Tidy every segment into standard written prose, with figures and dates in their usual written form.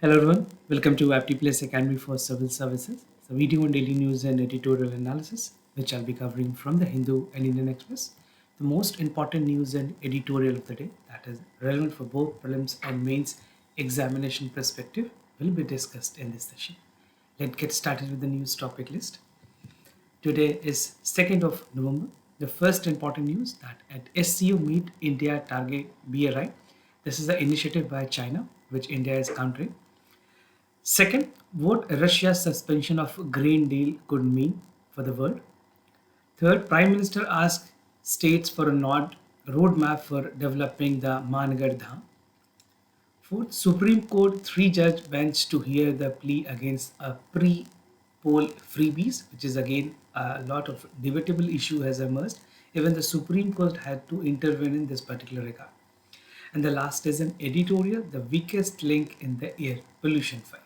Hello everyone, welcome to Apti Plus Academy for Civil Services. It's a video on daily news and editorial analysis, which I'll be covering from the Hindu and Indian Express. The most important news and editorial of the day that is relevant for both prelims and mains examination perspective will be discussed in this session. Let's get started with the news topic list. Today is 2nd of November. The first important news that at SCO Meet India Target BRI. This is the initiative by China, which India is countering. Second, what Russia's suspension of grain deal could mean for the world. Third, Prime Minister asked states for a nod roadmap for developing the Mangarh Dham. Fourth, Supreme Court three-judge bench to hear the plea against a pre-poll freebies, which is again a lot of debatable issue has emerged. Even the Supreme Court had to intervene in this particular regard. And the last is an editorial, the weakest link in the air pollution fight.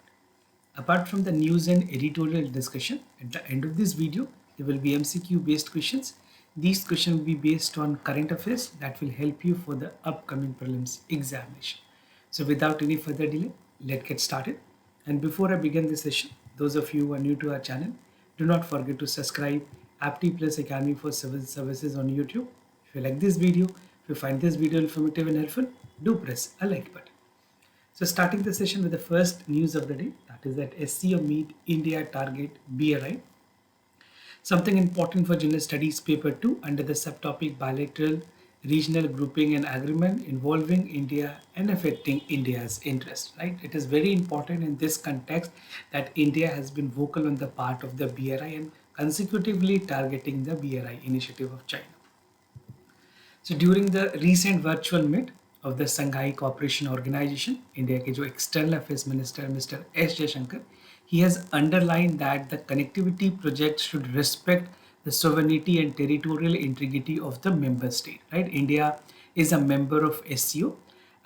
Apart from the news and editorial discussion, at the end of this video, there will be MCQ based questions. These questions will be based on current affairs that will help you for the upcoming prelims examination. So without any further delay, let's get started. And before I begin this session, those of you who are new to our channel, do not forget to subscribe Apti Plus Academy for Civil Services on YouTube. If you like this video, if you find this video informative and helpful, do press a like button. So starting the session with the first news of the day, that is that SCO Meet India Target BRI. Something important for General Studies Paper 2 under the subtopic Bilateral Regional Grouping and Agreement involving India and affecting India's interest. Right? It is very important in this context that India has been vocal on the part of the BRI and consecutively targeting the BRI initiative of China. So during the recent virtual meet of the Shanghai Cooperation Organization, India के जो External Affairs Minister Mr. S. Jaishankar, he has underlined that the connectivity project should respect the sovereignty and territorial integrity of the member state. Right? India is a member of SCO,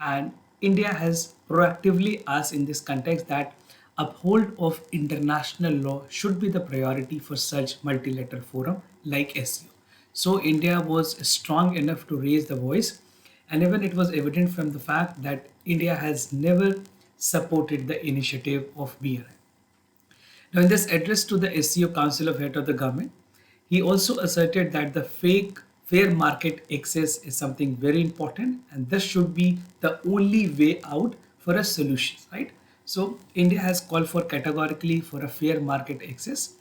and India has proactively asked in this context that uphold of international law should be the priority for such multilateral forum like SCO. So India was strong enough to raise the voice, and even it was evident from the fact that India has never supported the initiative of BRI. Now, in this address to the SCO Council of Head of the Government, he also asserted that the fair market access is something very important, and this should be the only way out for a solution, right? So India has called for categorically for a fair market access,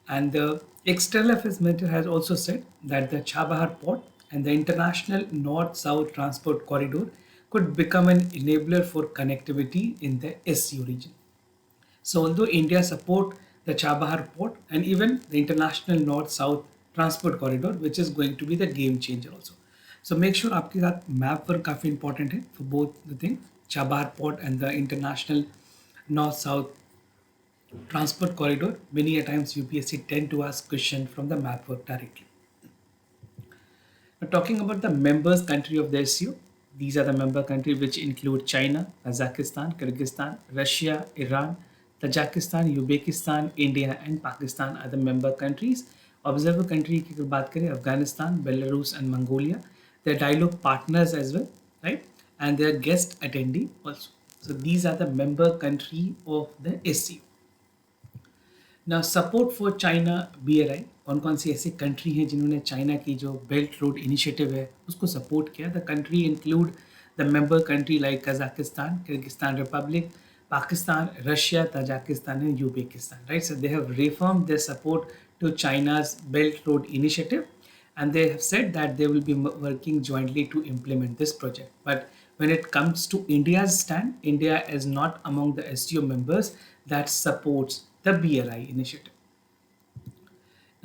and the External Affairs Minister has also said that the Chabahar port and the international north-south transport corridor could become an enabler for connectivity in the SCO region. So although India support the Chabahar port and even the international north-south transport corridor, which is going to be the game changer also. So make sure आपके साथ map पर काफी important है for both the thing Chabahar port and the international north-south transport corridor. Many a times UPSC tend to ask question from the map work directly. Now talking about the members country of the SCO, these are the member countries which include China, Kazakhstan, Kyrgyzstan, Russia, Iran, Tajikistan, Uzbekistan, India and Pakistan are the member countries. Observer country की अगर बात करें Afghanistan, Belarus and Mongolia, they are dialogue partners as well, right? And they are guest attendee also. So these are the member country of the SCO. ना support for China BRI, कौन कौन सी ऐसी country हैं जिन्होंने China की जो belt road initiative है उसको सपोर्ट किया. The country include the member country like Kazakhstan, Kyrgyzstan Republic, Pakistan, Russia, Tajikistan and Uzbekistan, right? So they have reaffirmed their support to China's Belt Road Initiative, and they have said that they will be working jointly to implement this project. But when it comes to India's stand, India is not among the SCO members that supports the BRI initiative.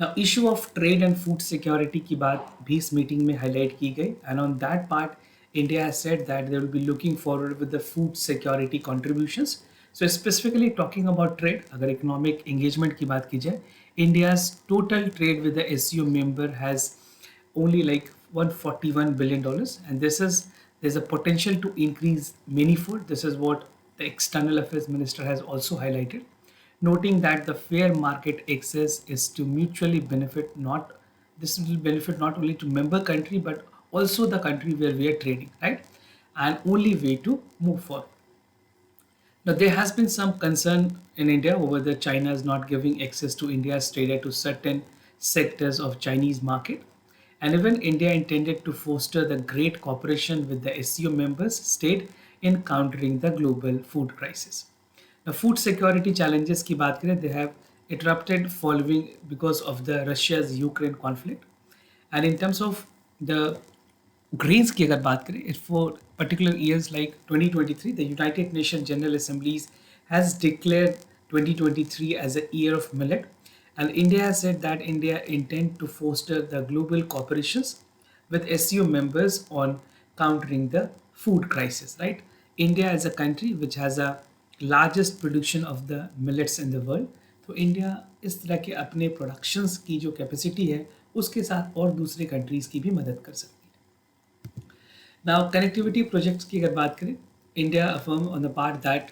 Now, issue of trade and food security की बात भी इस meeting में highlight की गई, and on that part India has said that they will be looking forward with the food security contributions. So specifically talking about trade, अगर economic engagement की बात की जाए, India's total trade with the SCO member has only like $141 billion, and there's a potential to increase manifold. This is what the External Affairs Minister has also highlighted, noting that the fair market access is to mutually benefit not this will benefit not only to member country but also the country where we are trading, right? And only way to move forward. Now, there has been some concern in India over the China's not giving access to India's trader to certain sectors of Chinese market. And even India intended to foster the great cooperation with the SCO members state in countering the global food crisis. The food security challenges की बात करें, they have erupted following because of the Russia's Ukraine conflict. And in terms of the grains की अगर बात करें, it for particular years like 2023, the United Nations General Assemblies has declared 2023 as a year of millet, and India has said that India intend to foster the global cooperations with SCO members on countering the food crisis. Right, India is a country which has a largest production of the millets in the world. तो India इस तरह के अपने productions की जो capacity है उसके साथ और दूसरे कंट्रीज़ की भी मदद कर सकती है. Now, connectivity projects की अगर बात करें, India affirm on the part that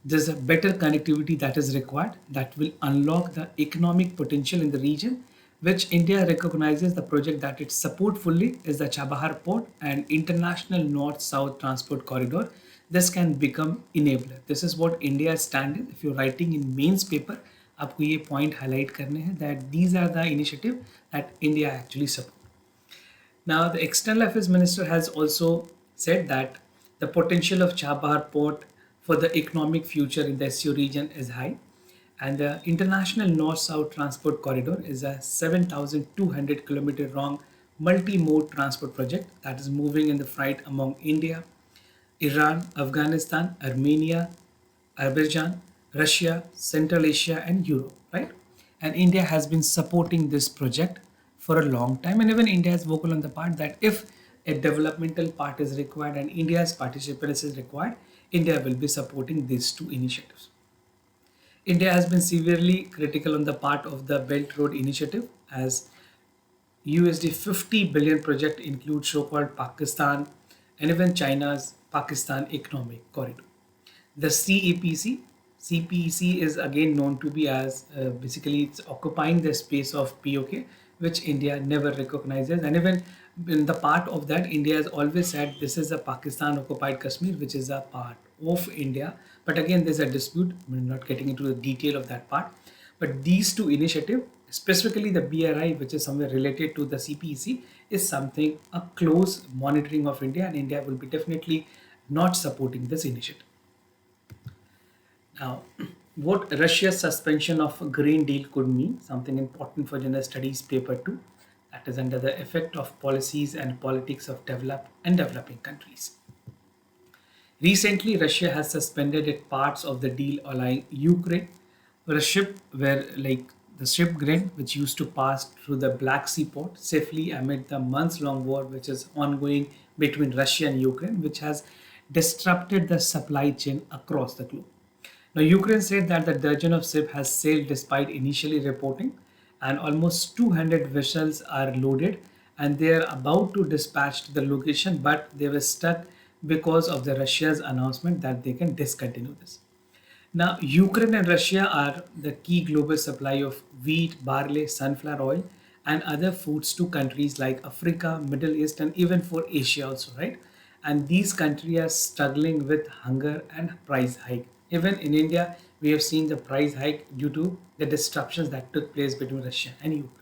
there's a better connectivity that is required that will unlock the economic potential in the region, which India recognizes the project that it support fully is the Chabahar Port and International North-South Transport Corridor. This can become enabler. This is what India stand in. If you're writing in mains paper, आपको ये point highlight करने हैं that these are the initiative that India actually support. Now, the External Affairs Minister has also said that the potential of Chabahar port for the economic future in the SCO region is high, and the International North-South Transport Corridor is a 7,200 kilometer long multi-mode transport project that is moving in the freight among India, Iran, Afghanistan, Armenia, Azerbaijan, Russia, Central Asia, and Europe, right? And India has been supporting this project for a long time, and even India is vocal on the part that if a developmental part is required and India's participation is required, India will be supporting these two initiatives. India has been severely critical on the part of the Belt Road Initiative as USD 50 billion project includes so-called Pakistan and even China's Pakistan Economic Corridor. The CPEC is again known to be as basically it's occupying the space of POK, which India never recognizes. And even in the part of that, India has always said this is a Pakistan occupied Kashmir, which is a part of India. But again, there's a dispute. We're not getting into the detail of that part. But these two initiatives, specifically the BRI, which is somewhere related to the CPEC, is something a close monitoring of India, and India will be definitely not supporting this initiative. Now, what Russia's suspension of a grain deal could mean, something important for general studies paper 2, that is under the effect of policies and politics of developed and developing countries. Recently, Russia has suspended its parts of the deal allowing Ukraine, where a ship where like the ship grain which used to pass through the Black Sea port safely amid the months-long war which is ongoing between Russia and Ukraine, which has disrupted the supply chain across the globe. Now, Ukraine said that the dozen of ships has sailed despite initially reporting, and almost 200 vessels are loaded and they are about to dispatch to the location, but they were stuck because of the Russia's announcement that they can discontinue this. Now, Ukraine and Russia are the key global supply of wheat, barley, sunflower oil, and other foods to countries like Africa, Middle East, and even for Asia also, right? And these countries are struggling with hunger and price hike. Even in India, we have seen the price hike due to the disruptions that took place between Russia and Ukraine.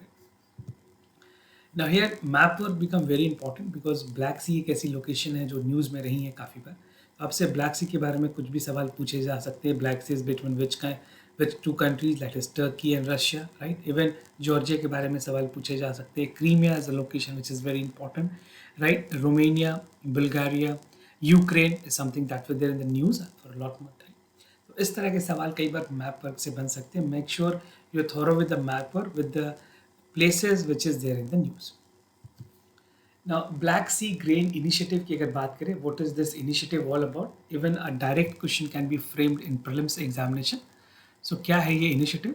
Now here map work become very important because black sea एक ऐसी location है जो news में रही है काफ़ी बार. आपसे black सी के बारे में कुछ भी सवाल पूछे जा सकते हैं. Black Sea is between which two countries that is Turkey and Russia, right. Even Georgia के बारे में सवाल पूछे जा सकते हैं. Crimea is a location which is very important, right. Romania, Bulgaria, Ukraine is something that will there in the news for lot more time. तो इस तरह के सवाल कई बार मैप वर्क से बन सकते हैं. Make sure you thorough with the map work with the places which is there in the news. Now, Black Sea Grain Initiative की अगर बात करें, what is this initiative all about? Even a direct question can be framed in prelims examination. So क्या है ये initiative?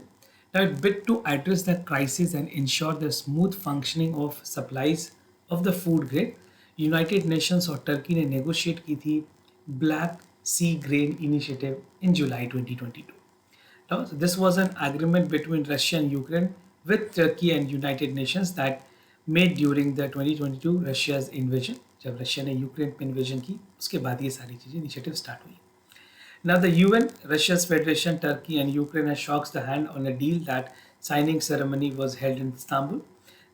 Now, it bid to address the crisis and ensure the smooth functioning of supplies of the food grain. United Nations और Turkey ने negotiate की थी Black Sea Grain Initiative in July 2022. Now, so this was an agreement between Russia and Ukraine with Turkey and United Nations that made during the 2022 Russia's invasion. जब Russia ने Ukraine पे invasion की उसके बाद ये सारी चीज़ें इनिशिएटिव स्टार्ट हुई. Now, the UN, Russia's Federation, Turkey, and Ukraine has shook the hand on a deal that signing ceremony was held in Istanbul.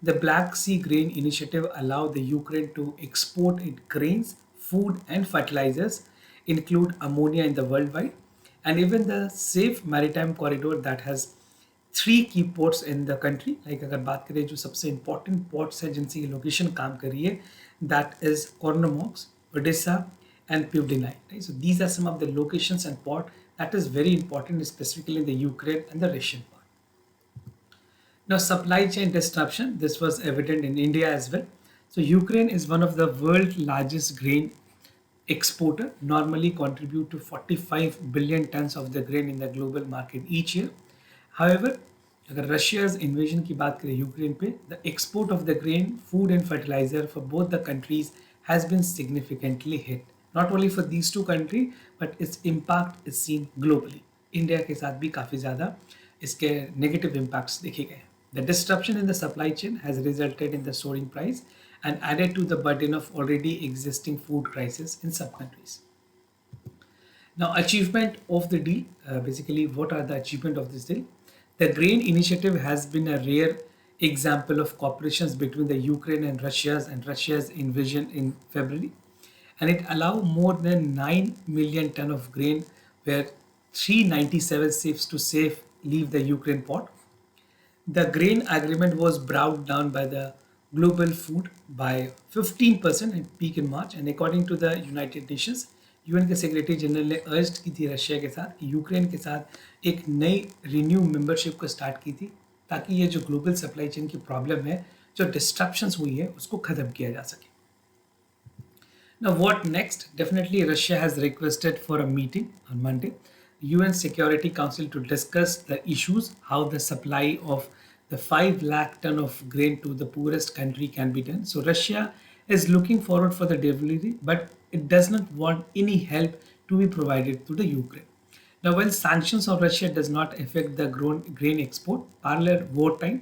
The Black Sea Grain Initiative allowed the Ukraine to export its grains, food, and fertilizers, include ammonia in the worldwide, and even the safe maritime corridor that has three key ports in the country. Like अगर बात करें जो सबसे important ports है जिनसे ये location काम कर रही है, that is Kornomorsk, Odisha, and Pivdenai. Right? So these are some of the locations and port that is very important, specifically in the Ukraine and the Russian part. Now, supply chain disruption, this was evident in India as well. So Ukraine is one of the world's largest grain exporter, normally contribute to 45 billion tons of the grain in the global market each year. However, अगर रशिया's invasion की बात करें Ukraine पे, the export of the grain, food and fertilizer for both the countries has been significantly hit. Not only for these two countries, but its impact is seen globally. India के साथ भी काफ़ी ज़्यादा इसके negative impacts देखे गए हैं. The disruption in the supply chain has resulted in the soaring price and added to the burden of already existing food crisis in some countries. Now, achievement of the deal, basically what are the achievement of this deal? The grain initiative has been a rare example of cooperations between the Ukraine and Russia's invasion in February, and it allowed more than 9 million ton of grain where 397 ships to safe leave the Ukraine port. The grain agreement was brought down by the global food by 15% at peak in March, and according to the United Nations, UN के secretary general ने अर्ज की थी Russia के साथ कि Ukraine के साथ एक नई रिन्यू मेंबरशिप को स्टार्ट की थी ताकि ये जो ग्लोबल सप्लाई चेन की प्रॉब्लम है, जो डिस्ट्रप्शंस हुई है, उसको ख़त्म किया जा सके. Now, what next? Definitely, Russia has requested for a meeting on Monday, UN Security Council, to discuss the issues, how the supply of the 5 lakh ton of grain to the poorest country can be done. So Russia is looking forward for the delivery, but it does not want any help to be provided to the Ukraine. Now, while sanctions on Russia does not affect the grain export, parallel wartime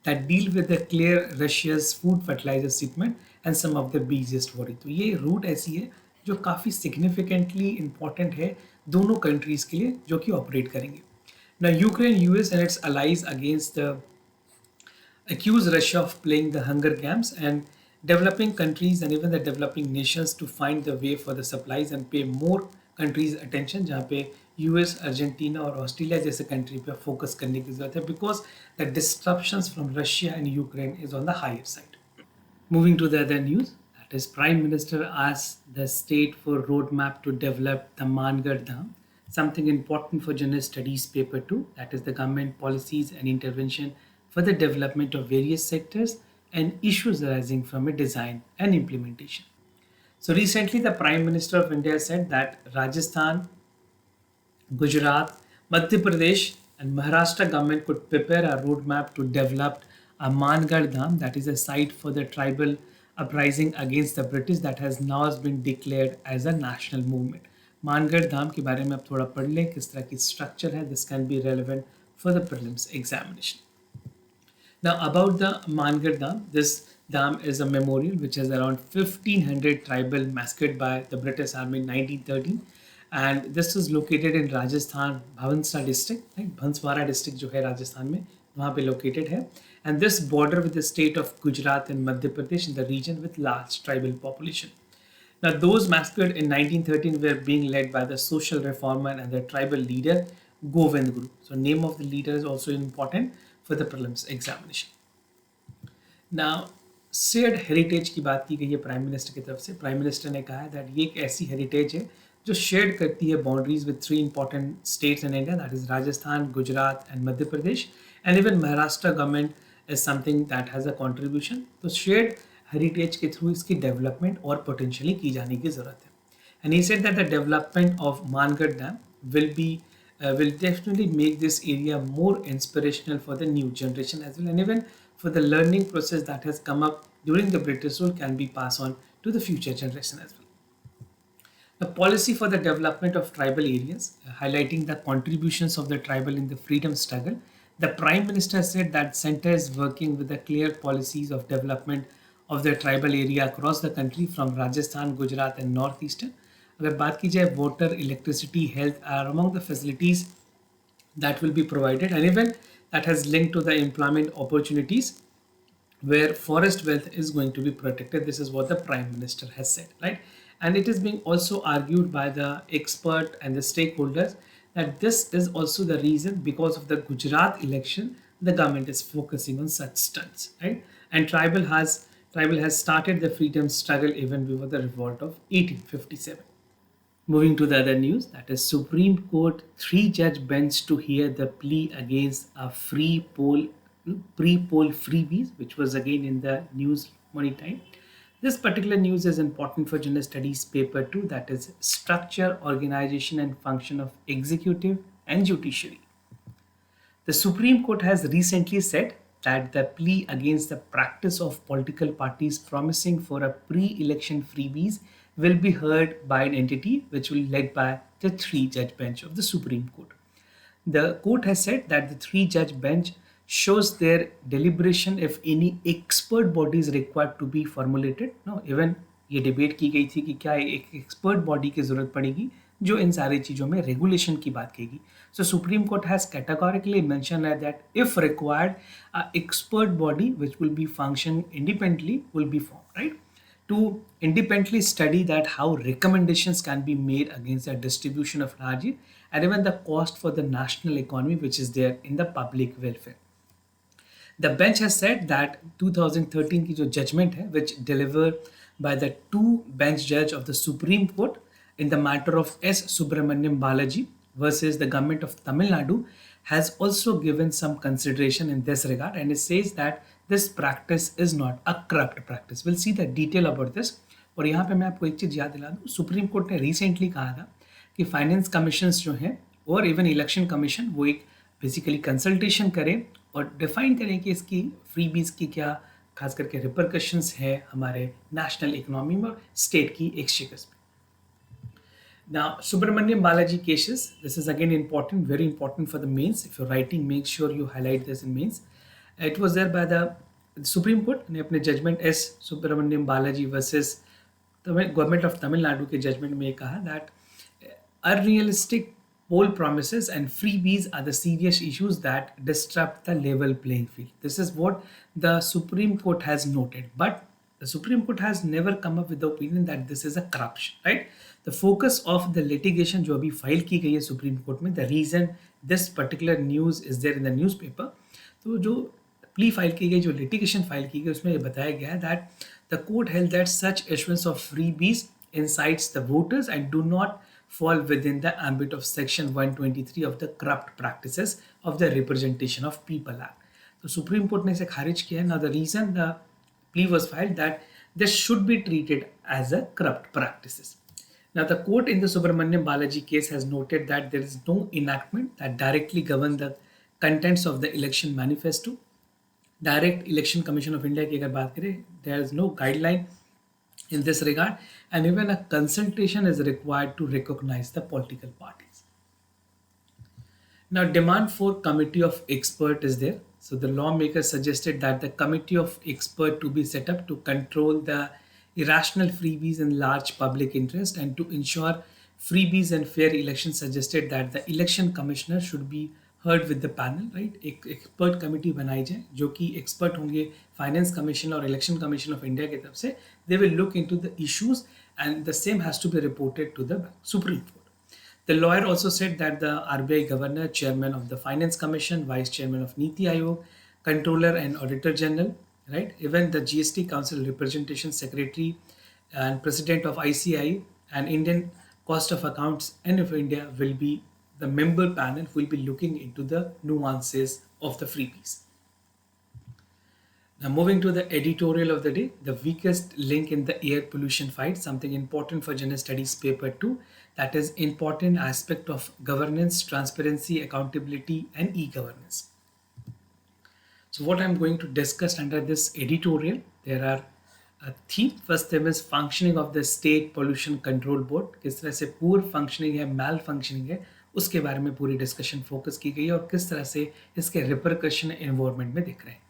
that deal with the clear Russia's food fertilizer shipment and some of the biggest worry. तो ये root ऐसी है जो काफ़ी significantly important है दोनों countries के लिए जो कि ऑपरेट करेंगे. Now, Ukraine, US and its allies against the accuse Russia of playing the Hunger Games, and developing countries and even the developing nations to find the way for the supplies and pay more countries attention, जहाँ पे US, Argentina और Australia जैसे country पे focus करने की जरूरत है, because the disruptions from Russia and Ukraine is on the higher side. Moving to the other news, that is, Prime Minister asked the state for roadmap to develop the Mangar Dham, something important for general studies paper 2, that is the government policies and intervention for the development of various sectors and issues arising from a design and implementation. So recently the Prime Minister of India said that Rajasthan, Gujarat, Madhya Pradesh and Maharashtra government could prepare a roadmap to develop a Mangar Dham, that is a site for the tribal uprising against the British that has now been declared as a national movement. Mangarh Dham के बारे में आप थोड़ा पढ़ लें किस तरह की स्ट्रक्चर है. This can be relevant for the prelims examination. Now, about the Mangar Dam, this dam is a memorial which has around 1500 tribal massacred by the British Army in 1913, and this is located in Rajasthan, Bhanswara district, right? Bhanswara district जो है राजस्थान में वहाँ पे located है, and this border with the state of Gujarat and Madhya Pradesh in the region with large tribal population. Now, those massacred in 1913 were being led by the social reformer and the tribal leader Govind Guru. So, name of the leader is also important for the prelims examination. Now, shared heritage की बात की गई है prime minister की तरफ से. Prime minister ने कहा है दैट ये एक ऐसी हेरिटेज है जो शेयर करती है boundaries with 3 important states in India, that is Rajasthan, Gujarat and Madhya Pradesh, and even Maharashtra government is something that has a contribution. तो शेयर्ड हेरिटेज के थ्रू इसकी डेवलपमेंट और पोटेंशियली की जाने की ज़रूरत है. And he said that the development of Mangarh dam will definitely make this area more inspirational for the new generation as well, and even for the learning process that has come up during the British rule can be passed on to the future generation as well. The policy for the development of tribal areas, highlighting the contributions of the tribal in the freedom struggle, the Prime Minister said that Centre is working with the clear policies of development of the tribal area across the country from Rajasthan, Gujarat and Northeastern. अगर बात की जाए water, electricity, health are among the facilities that will be provided, and even that has linked to the employment opportunities where forest wealth is going to be protected. This is what the Prime Minister has said, right? And it is being also argued by the expert and the stakeholders that this is also the reason because of the Gujarat election, the government is focusing on such stunts, right? And tribal has started the freedom struggle even before the revolt of 1857. Moving to the other news, that is Supreme Court three-judge bench to hear the plea against a pre-poll freebies, which was again in the news morning time. This particular news is important for General Studies paper 2, that is structure, organization and function of executive and judiciary. The Supreme Court has recently said that the plea against the practice of political parties promising for a pre-election freebies will be heard by an entity which will be led by the three-judge bench of the Supreme Court. The court has said that the three-judge bench shows their deliberation if any expert body is required to be formulated. No, even ये debate की गई थी कि क्या एक expert body की जरूरत पड़ेगी जो इन सारी चीज़ों में रेगुलेशन की बात करेगी. So Supreme Court has categorically mentioned that if required, a expert body which will be function independently will be formed, right? To independently study that how recommendations can be made against the distribution of energy and even the cost for the national economy which is there in the public welfare. The bench has said that 2013 की जो judgment है, which delivered by the two bench judge of the Supreme Court in the matter of S. Subramaniam Balaji versus the government of Tamil Nadu, has also given some consideration in this regard, and it says that this practice is not a corrupt practice. We'll see the detail about this. और यहाँ पे मैं आपको एक चीज़ याद दिला दूँ, supreme court ने रिसेंटली कहा था कि फाइनेंस कमीशन जो हैं और इवन इलेक्शन कमीशन वो एक बेसिकली कंसल्टेशन करें और डिफाइन करें कि इसकी फ्रीबीज की क्या खास करके रिपरकशंस है हमारे नेशनल इकोनॉमी में और स्टेट की एक्सचेकर्स में. Now, Subramaniam Balaji cases, this is again important, very important for the mains. If you're writing, make sure you highlight this in mains. It was there by the Supreme Court ने अपने judgment S. Subramaniam Balaji versus government of Tamil Nadu के judgment में कहा that unrealistic poll promises and freebies are the serious issues that disrupt the level playing field. This is what the Supreme Court has noted, but the Supreme Court has never come up with the opinion that this is a corruption, right? The focus of the litigation जो अभी file की गई है supreme court में, the reason this particular news is there in the newspaper, तो जो plea file की गई, जो लिटिगेशन फाइल की गई, उसमें ये बताया गया है that the court held that such issuance of freebies incites the voters and do not fall within the ambit of section 123 of the corrupt practices of the Representation of People Act. तो supreme court ने इसे खारिज किया है. Now the reason the plea was filed that this should be treated as a corrupt practices. Now the court in the Subramaniam Balaji case has noted that there is no enactment that directly govern the contents of the election manifesto. Direct Election Commission of India की अगर बात करें, there is no guideline in this regard, and even a consultation is required to recognize the political parties. Now, demand for committee of expert is there. So the lawmakers suggested that the committee of expert to be set up to control the irrational freebies in large public interest and to ensure freebies and fair elections. Suggested that the election commissioner should be heard with the panel, right? एक expert committee बनाई जाए जो कि expert होंगे finance commission और election commission of India की तरफ से. They will look into the issues and the same has to be reported to the Supreme Court. The lawyer also said that the RBI governor, chairman of the finance commission, vice chairman of Niti Aayog, controller and auditor general, right? Even the GST council representation secretary and president of ICI and Indian cost of accounts and of India will be the member panel who will be looking into the nuances of the freebies. Now moving to the editorial of the day, the weakest link in the air pollution fight, something important for General Studies paper 2, that is important aspect of governance, transparency, accountability and e-governance. So what I'm going to discuss under this editorial, there are a theme. First theme is functioning of the state pollution control board. किस तरह से poor functioning है, malfunctioning है, उसके बारे में पूरी discussion focus की गई है और किस तरह से इसके रिपरकशन एनवायरनमेंट में दिख रहे हैं.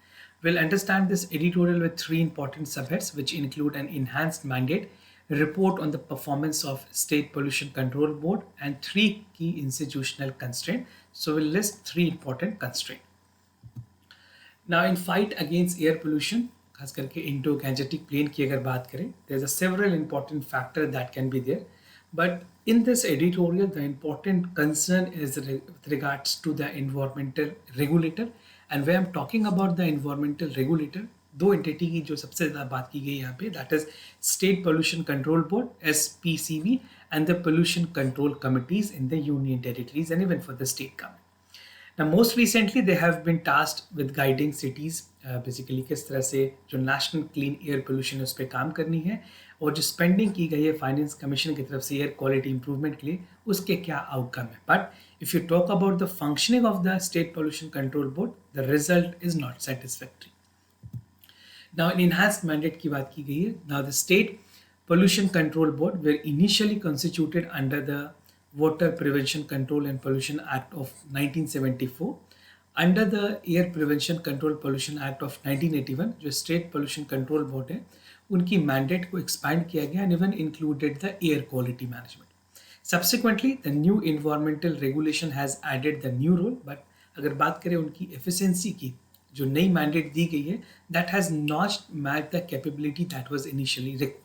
We'll understand this editorial with three important subheads which include an enhanced mandate, report on the performance of State Pollution Control Board, and three key institutional constraints. So we'll list three important constraints. Now in fight against air pollution, खास करके Indo Gangetic plane की अगर बात करें, there's a several important factor that can be there. But in this editorial, the important concern is with regards to the environmental regulator. And when I'm talking about the environmental regulator, दो entity की जो सबसे ज़्यादा बात की गई यहाँ पे, that is State Pollution Control Board (SPCB) and the Pollution Control Committees in the Union Territories and even for the state government. Now, most recently, they have been tasked with guiding cities, basically किस तरह से जो national clean air pollution है उस पर काम करनी है, और जो स्पेंडिंग की गई है फाइनेंस कमीशन की तरफ से एयर क्वालिटी इंप्रूवमेंट के लिए, उसके क्या आउटकम है. But if you talk about the functioning of the state pollution control board, the result is not satisfactory. Now in enhanced mandate की बात की गई है. Now the state pollution control board were initially constituted under the Water Prevention Control and Pollution Act of 1974. Under the Air Prevention Control Pollution Act of 1981, जो State Pollution Control Board है, उनकी mandate को expand किया गया and even included the air quality management. Subsequently, the new environmental regulation has added the new role, but अगर बात करें उनकी efficiency की, जो नई mandate दी गई है, that has not matched the capability that was initially required.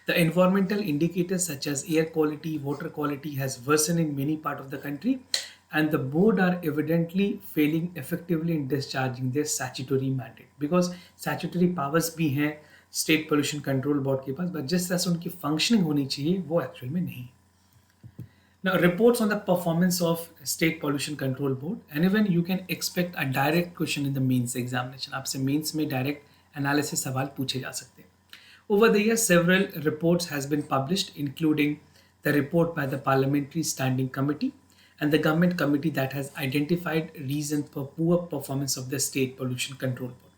The environmental indicators such as air quality, water quality has worsened in many parts of the country, and the board are evidently failing effectively in discharging their statutory mandate, because statutory powers भी हैं state pollution control board के पास, but जिस तरह से उनकी functioning होनी चाहिए वो actual में नहीं. Now, reports on the performance of State Pollution Control Board, and even you can expect a direct question in the mains examination. आपसे mains में direct analysis सवाल पूछे जा सकते हैं. Over the years, several reports has been published, including the report by the Parliamentary Standing Committee and the Government Committee that has identified reasons for poor performance of the State Pollution Control Board.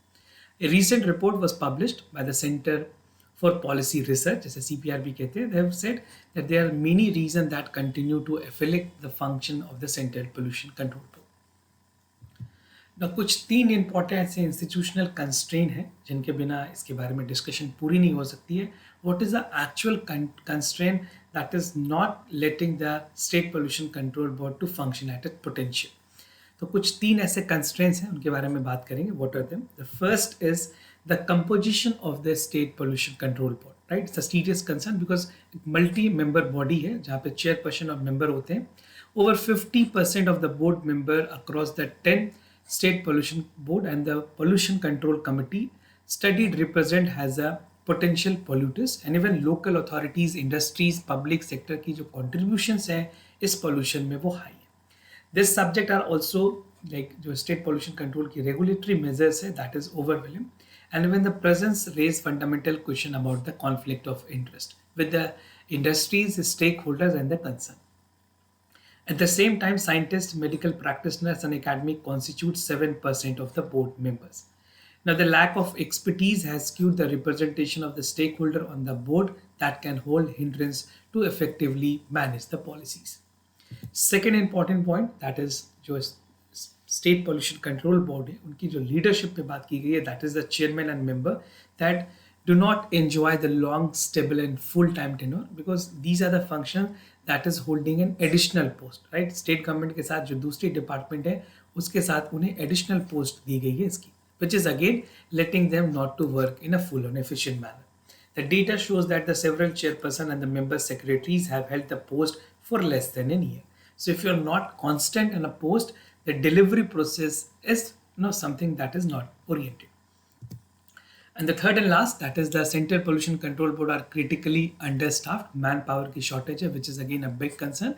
A recent report was published by the Center for Policy Research, जैसे CPR भी कहते हैं. They have said that there are many reasons that continue to affect the function of the Central Pollution Control Board. ना कुछ तीन important ऐसे institutional constraint हैं जिनके बिना इसके बारे में डिस्कशन पूरी नहीं हो सकती है. What is the actual constraint that is not letting the state pollution control board to function at it potential. तो कुछ तीन ऐसे कंस्ट्रेंट्स हैं, उनके बारे में बात करेंगे. What are them? The first is the composition of the state pollution control board. Right, it's a serious concern because multi member body है जहाँ पे चेयरपर्सन और मेंबर होते हैं. Over 50% of the board member across the 10 State Pollution Board and the Pollution Control Committee studied represent as a potential polluters, and even local authorities, industries, public sector की जो contributions हैं इस pollution में वो high है. This subject are also like जो state pollution control की regulatory measures है, that is overwhelming, and even the presence raise fundamental question about the conflict of interest with the industries, stakeholders and the concern. At the same time, scientists, medical practitioners and academic constitute 7% of the board members. Now, the lack of expertise has skewed the representation of the stakeholder on the board that can hold hindrance to effectively manage the policies. Second important point, that is जो State Pollution Control Board है, उनकी जो leadership पे बात की गई है, that is the chairman and member that do not enjoy the long, stable and full-time tenure, because these are the functions that is holding an additional post, right? State government के साथ जो दूसरी department है उसके साथ उन्हें additional post दी गई है इसकी, which is again letting them not to work in a full and efficient manner. The data shows that the several chairperson and the member secretaries have held the post for less than a year. So if you are not constant in a post, the delivery process is something that is not oriented. And the third and last, that is the Central Pollution Control Board are critically understaffed. Manpower की shortage है, which is again a big concern.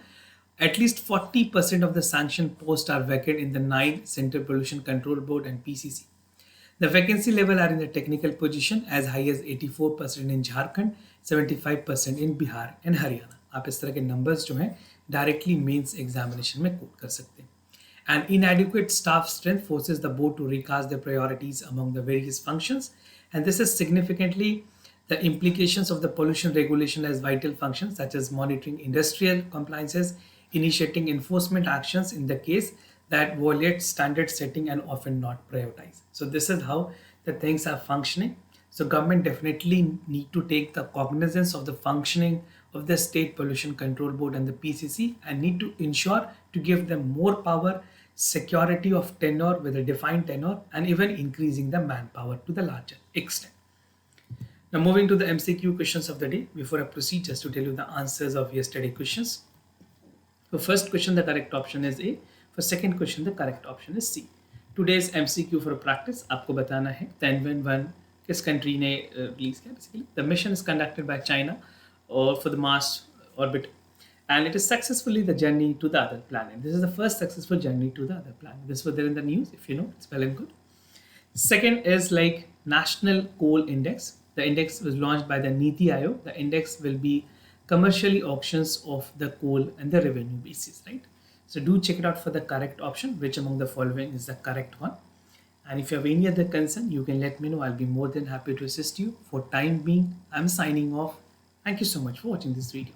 At least 40% of the sanctioned posts are vacant in the 9 Central Pollution Control Board and PCC. The vacancy level are in the technical position as high as 84% in Jharkhand, 75% in Bihar and Haryana. आप इस तरह के numbers जो हैं directly mains examination में quote कर सकते हैं. And inadequate staff strength forces the board to recast their priorities among the various functions. And this is significantly the implications of the pollution regulation as vital functions such as monitoring industrial compliances, initiating enforcement actions in the case that violate standard setting and often not prioritized. So this is how the things are functioning. So government definitely need to take the cognizance of the functioning of the State Pollution Control Board and the PCC and need to ensure to give them more power, security of tenure with a defined tenure, and even increasing the manpower to the larger extent. Now moving to the MCQ questions of the day. Before I proceed, just to tell you the answers of yesterday questions. For first question, the correct option is A. For second question, the correct option is C. Today's MCQ for practice आपको बताना है Tianwen-1 किस country ने release किया basically. The mission is conducted by China or for the Mars orbit, and it is successfully the journey to the other planet. This is the first successful journey to the other planet. This was there in the news. If you know, it's well and good. Second is like National Coal Index. The index was launched by the Niti Aayog. The index will be commercially auctions of the coal and the revenue basis, right? So do check it out for the correct option, which among the following is the correct one. And if you have any other concern, you can let me know. I'll be more than happy to assist you. For time being, I'm signing off. Thank you so much for watching this video.